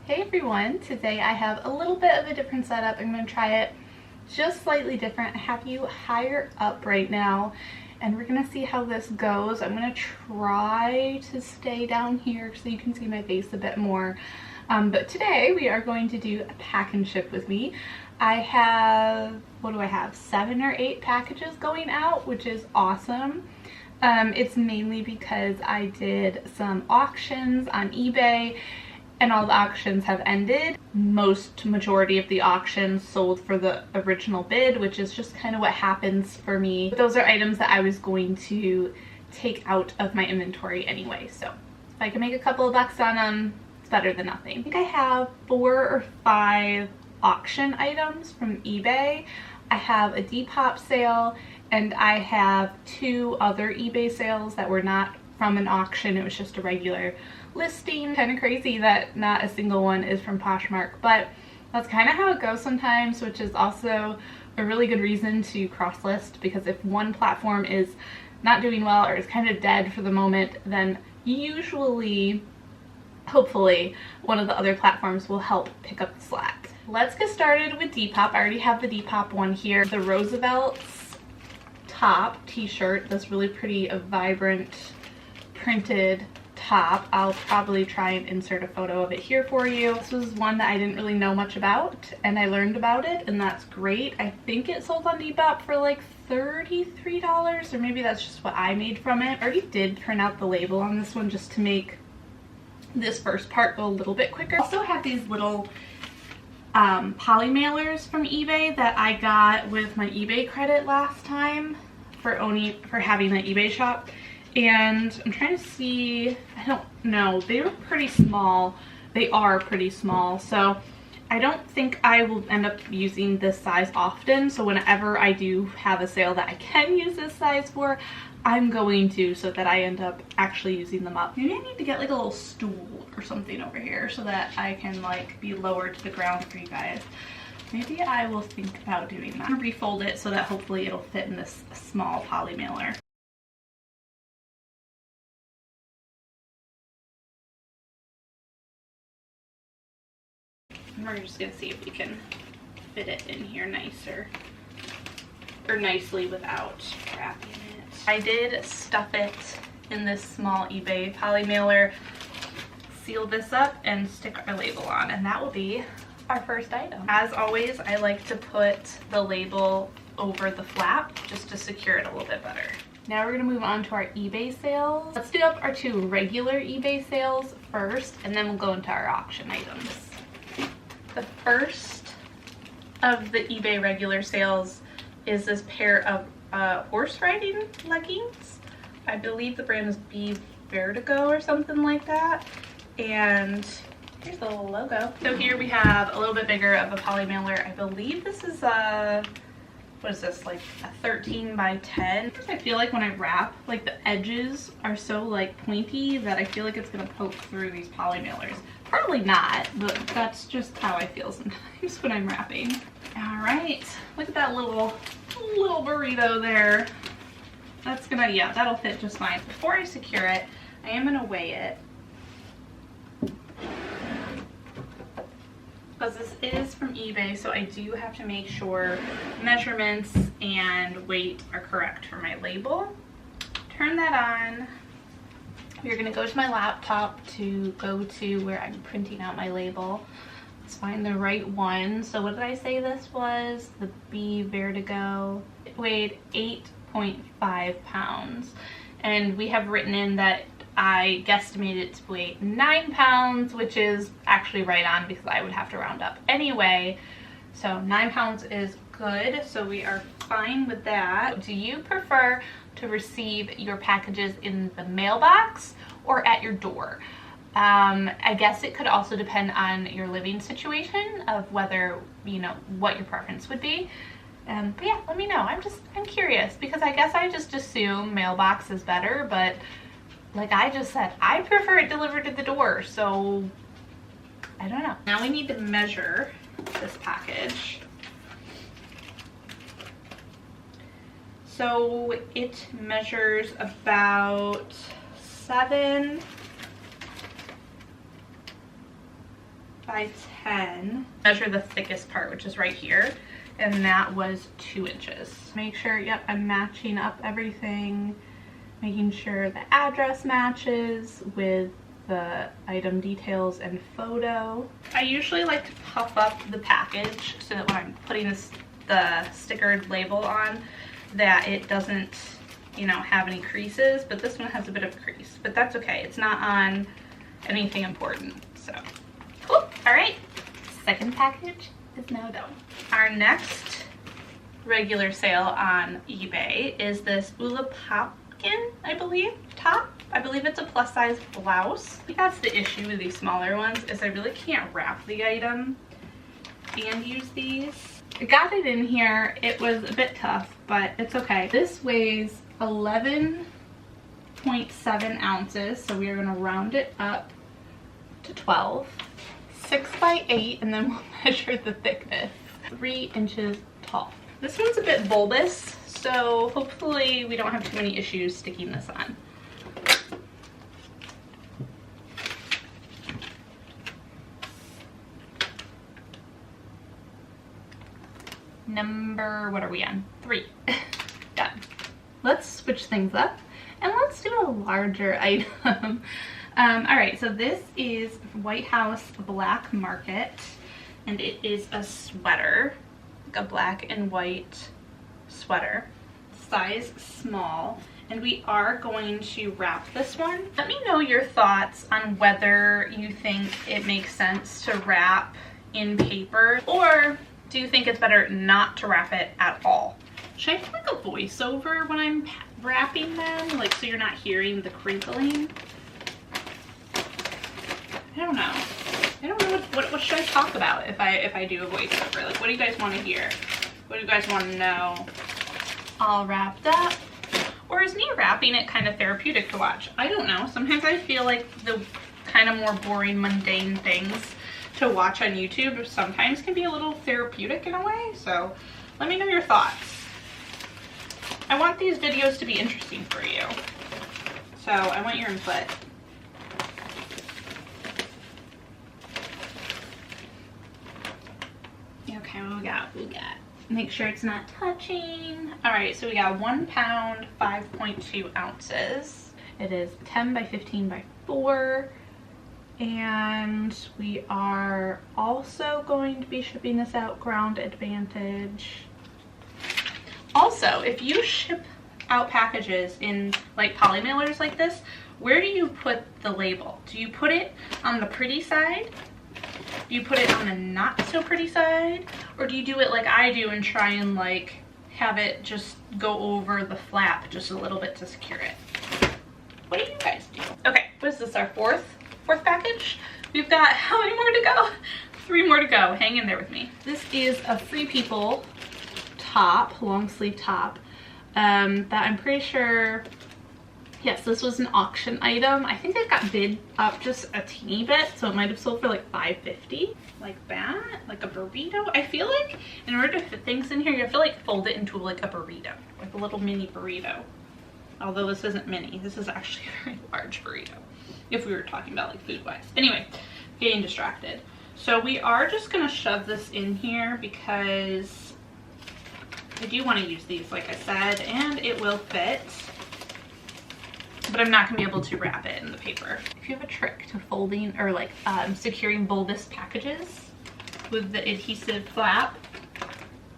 Hey everyone, today I have a little bit of a different setup. I'm going to try it just slightly different. I have you higher up right now and we're going to see how this goes. I'm going to try to stay down here so you can see my face a bit more. But today we are going to do a pack and ship with me. I have, what do I have, 7 or 8 packages going out, which is awesome. It's mainly because I did some auctions on eBay and all the auctions have ended. Majority of the auctions sold for the original bid, which is just kind of what happens for me. But those are items that I was going to take out of my inventory anyway, so if I can make a couple of bucks on them, it's better than nothing. I think I have 4 or 5 auction items from eBay. I have a Depop sale and I have 2 other eBay sales that were not from an auction. It was just a regular listing. Kind of crazy that not a single one is from Poshmark, but that's kind of how it goes sometimes, which is also a really good reason to cross list, because if one platform is not doing well or is kind of dead for the moment, then usually, hopefully, one of the other platforms will help pick up the slack. Let's get started with Depop. I already have the Depop one here. The Roosevelt's top t-shirt, this really pretty, a vibrant printed top. I'll probably try and insert a photo of it here for you. This was one that I didn't really know much about and I learned about it, and that's great. I think it sold on Depop for like $33, or maybe that's just what I made from it. I already did print out the label on this one just to make this first part go a little bit quicker. I also have these little poly mailers from eBay that I got with my eBay credit last time for having an eBay shop. And I'm trying to see, I don't know, they were pretty small. They are pretty small, so I don't think I will end up using this size often. So whenever I do have a sale that I can use this size for, I'm going to, so that I end up actually using them up. Maybe I need to get like a little stool or something over here so that I can like be lower to the ground for you guys. Maybe I will think about doing that. I'm gonna refold it so that hopefully it'll fit in this small poly mailer. We're just gonna see if we can fit it in here nicer, or nicely without wrapping it. I did stuff it in this small eBay poly mailer, seal this up, and stick our label on, and that will be our first item. As always, I like to put the label over the flap just to secure it a little bit better. Now we're gonna move on to our eBay sales. Let's do up our 2 regular eBay sales first, and then we'll go into our auction items. The first of the eBay regular sales is this pair of horse riding leggings. I believe the brand is B Vertigo or something like that. And here's the little logo. So here we have a little bit bigger of a poly mailer. I believe this is what is this, like a 13 by 10. I feel like when I wrap, like the edges are so like pointy that I feel like it's gonna poke through these poly mailers. Probably not, but that's just how I feel sometimes when I'm wrapping. All right, look at that little burrito there. That's gonna, yeah, that'll fit just fine. Before I secure it, I am gonna weigh it, because this is from eBay, so I do have to make sure measurements and weight are correct for my label. Turn that on. We're gonna go to my laptop to go to where I'm printing out my label. Let's find the right one. So what did I say this was? The B Vertigo. It weighed 8.5 pounds. And we have written in that I guesstimated it to weigh 9 pounds, which is actually right on because I would have to round up anyway. So 9 pounds is good, so we are fine with that. Do you prefer to receive your packages in the mailbox or at your door? I guess it could also depend on your living situation of whether, you know, what your preference would be. But yeah, let me know. I'm curious, because I guess I just assume mailbox is better, but like I just said, I prefer it delivered to the door, so I don't know. Now we need to measure this package. So it measures about 7 by 10. Measure the thickest part, which is right here, and that was 2 inches. Make sure, yep, I'm matching up everything, making sure the address matches with the item details and photo. I usually like to puff up the package so that when I'm putting the stickered label on, that it doesn't, you know, have any creases, but this one has a bit of a crease, but that's okay. It's not on anything important, so. Cool, all right. Second package is now done. Our next regular sale on eBay is this Ula Popkin, I believe, top. I believe it's a plus size blouse. I think that's the issue with these smaller ones, is I really can't wrap the item and use these. I got it in here. It was a bit tough, but it's okay. This weighs 11.7 ounces, so we are gonna round it up to 12. 6 by 8, and then we'll measure the thickness. 3 inches tall. This one's a bit bulbous, so hopefully we don't have too many issues sticking this on. Number, what are we on? 3. Done. Let's switch things up and let's do a larger item. All right, so this is White House Black Market, and it is a sweater, like a black and white sweater, size small, and we are going to wrap this one. Let me know your thoughts on whether you think it makes sense to wrap in paper, or do you think it's better not to wrap it at all? Should I put like a voiceover when I'm wrapping them, like so you're not hearing the crinkling? I don't know. I don't know what should I talk about if I do a voiceover. Like, what do you guys want to hear? What do you guys want to know? All wrapped up. Or is me wrapping it kind of therapeutic to watch? I don't know. Sometimes I feel like the kind of more boring, mundane things to watch on YouTube sometimes can be a little therapeutic in a way. So let me know your thoughts. I want these videos to be interesting for you. So I want your input. Okay, what we got? Make sure it's not touching. All right, so we got 1 pound, 5.2 ounces. It is 10 by 15 by 4. And we are also going to be shipping this out ground advantage. Also, if you ship out packages in like poly mailers like this, where do you put the label? Do you put it on the pretty side? Do you put it on the not so pretty side? Or do you do it like I do and try and like have it just go over the flap just a little bit to secure it? What do you guys do? Okay, what is this, our fourth package? We've got how many more to go? 3 more to go. Hang in there with me. This is a Free People top, long sleeve top, that I'm pretty sure, yes, this was an auction item. I think it got bid up just a teeny bit, so it might have sold for like $5.50, like that, like a burrito. I feel like in order to fit things in here, you have to like fold it into like a burrito, like a little mini burrito. Although this isn't mini, this is actually a very large burrito, if we were talking about like food wise. Anyway, getting distracted. So we are just gonna shove this in here because I do want to use these, like I said, and it will fit, but I'm not gonna be able to wrap it in the paper. If you have a trick to folding or like securing bulbous packages with the adhesive flap,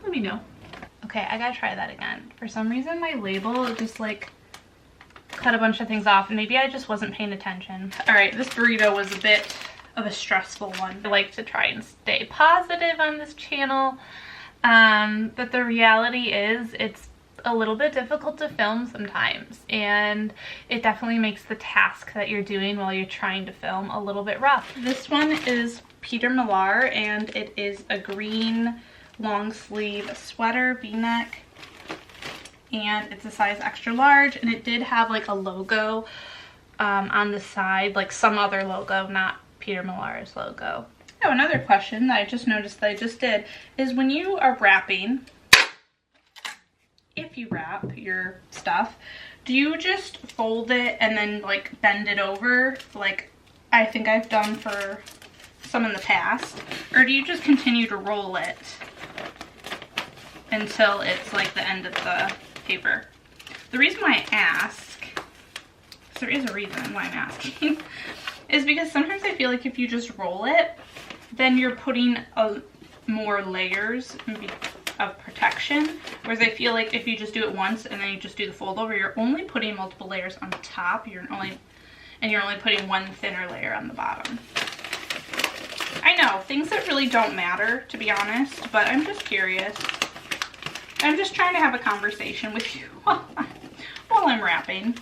let me know. Okay, I gotta try that again. For some reason my label just like cut a bunch of things off, and maybe I just wasn't paying attention. All right, this burrito was a bit of a stressful one. I like to try and stay positive on this channel, but the reality is it's a little bit difficult to film sometimes, and it definitely makes the task that you're doing while you're trying to film a little bit rough. This one is Peter Millar, and it is a green long sleeve sweater, v-neck, and it's a size extra large, and it did have like a logo on the side, like some other logo, not Peter Millar's logo. Oh, another question that I just noticed that I just did is when you are wrapping, if you wrap your stuff, do you just fold it and then like bend it over like I think I've done for some in the past? Or do you just continue to roll it until it's like the end of the paper? The reason why I ask, because there is a reason why I'm asking, is because sometimes I feel like if you just roll it, then you're putting more layers of protection. Whereas I feel like if you just do it once and then you just do the fold over, you're only putting multiple layers on top. You're only putting one thinner layer on the bottom. I know, things that really don't matter, to be honest, but I'm just curious. I'm just trying to have a conversation with you while I'm wrapping.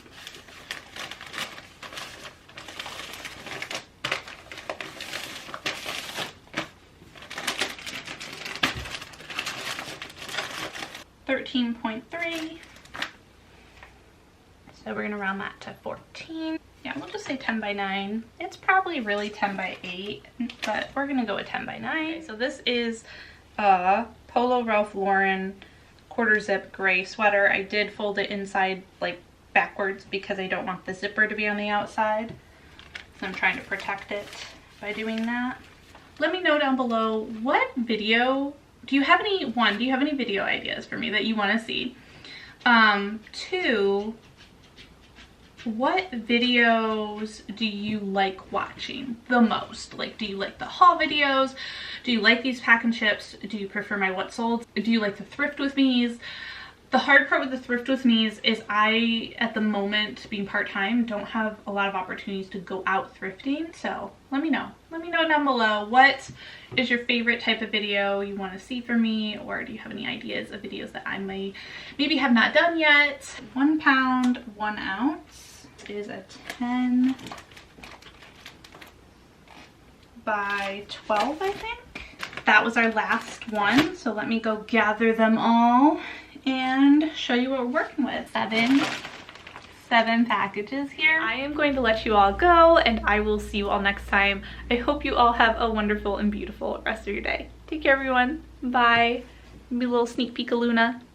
$13.3. So we're gonna round that to 14. Yeah, we'll just say 10 by 9. It's probably really 10 by 8, but we're gonna go with 10 by 9. Okay, so this is a Polo Ralph Lauren quarter zip gray sweater. I did fold it inside like backwards because I don't want the zipper to be on the outside. So I'm trying to protect it by doing that. Let me know down below, what video, do you have any video ideas for me that you want to see? 2, what videos do you like watching the most? Like, do you like the haul videos? Do you like these pack and ships? Do you prefer my what sold? Do you like the thrift with me's? The hard part with the thrift with me's is I, at the moment, being part-time, don't have a lot of opportunities to go out thrifting. So let me know. Let me know down below, what is your favorite type of video you want to see from me, or do you have any ideas of videos that I maybe have not done yet? 1 pound, 1 ounce is a 10 by 12, I think. That was our last one, so let me go gather them all and show you what we're working with. Seven packages here. I am going to let you all go, and I will see you all next time. I hope you all have a wonderful and beautiful rest of your day. Take care, everyone. Bye. Maybe a little sneak peek of Luna.